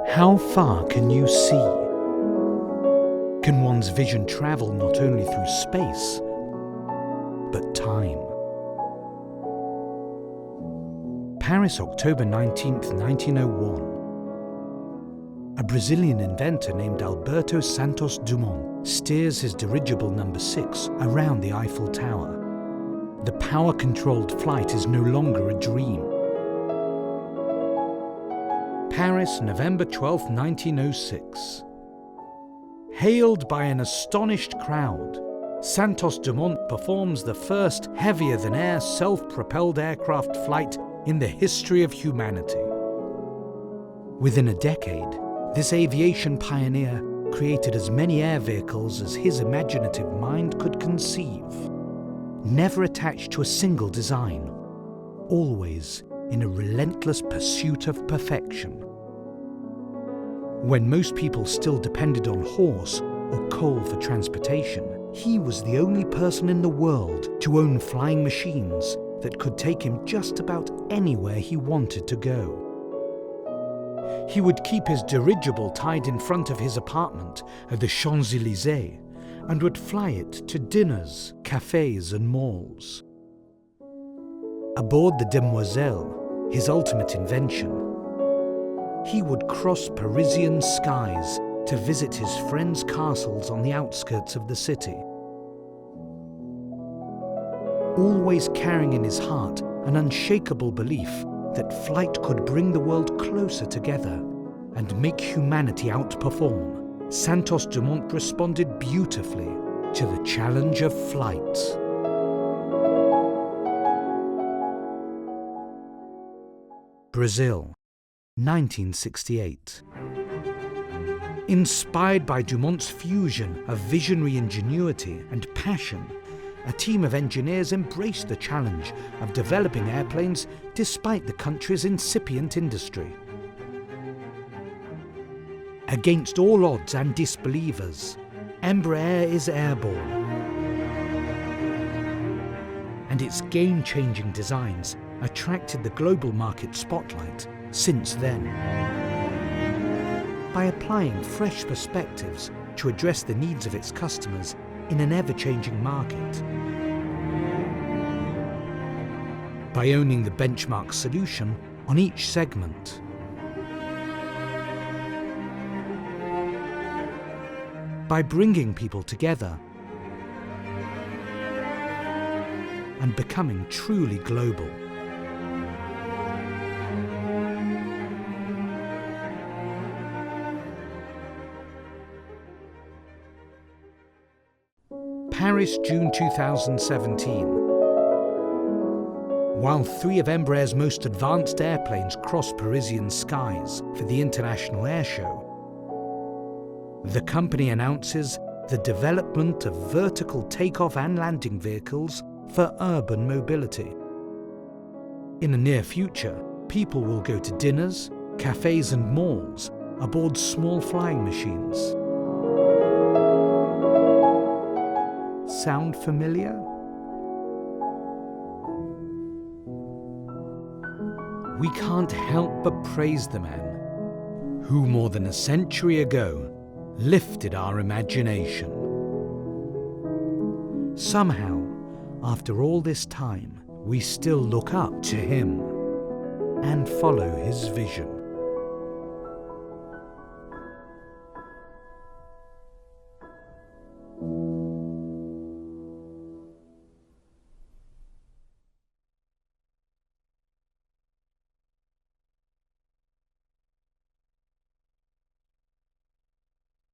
How far can you see? Can one's vision travel not only through space, but time? Paris, October 19th, 1901. A Brazilian inventor named Alberto Santos Dumont steers his dirigible number 6 around the Eiffel Tower. The power-controlled flight is no longer a dream. Paris, November 12, 1906. Hailed by an astonished crowd, Santos Dumont performs the first heavier-than-air self-propelled aircraft flight in the history of humanity. Within a decade, this aviation pioneer created as many air vehicles as his imaginative mind could conceive, never attached to a single design, always in a relentless pursuit of perfection. When most people still depended on horse or coal for transportation, he was the only person in the world to own flying machines that could take him just about anywhere he wanted to go. He would keep his dirigible tied in front of his apartment at the Champs-Élysées and would fly it to dinners, cafes and malls. Aboard the Demoiselle, his ultimate invention, he would cross Parisian skies to visit his friends' castles on the outskirts of the city. Always carrying in his heart an unshakable belief that flight could bring the world closer together and make humanity outperform, Santos Dumont responded beautifully to the challenge of flight. Brazil, 1968. Inspired by Dumont's fusion of visionary ingenuity and passion, a team of engineers embraced the challenge of developing airplanes despite the country's incipient industry. Against all odds and disbelievers, Embraer is airborne, and its game-changing designs attracted the global market spotlight since then. By applying fresh perspectives to address the needs of its customers in an ever-changing market. By owning the benchmark solution on each segment. By bringing people together and becoming truly global. Paris, June 2017. While 3 of Embraer's most advanced airplanes cross Parisian skies for the International Airshow, the company announces the development of vertical takeoff and landing vehicles for urban mobility. In the near future, people will go to dinners, cafes and malls aboard small flying machines. Sound familiar? We can't help but praise the man who more than a century ago lifted our imagination. Somehow, after all this time, we still look up to him and follow his vision.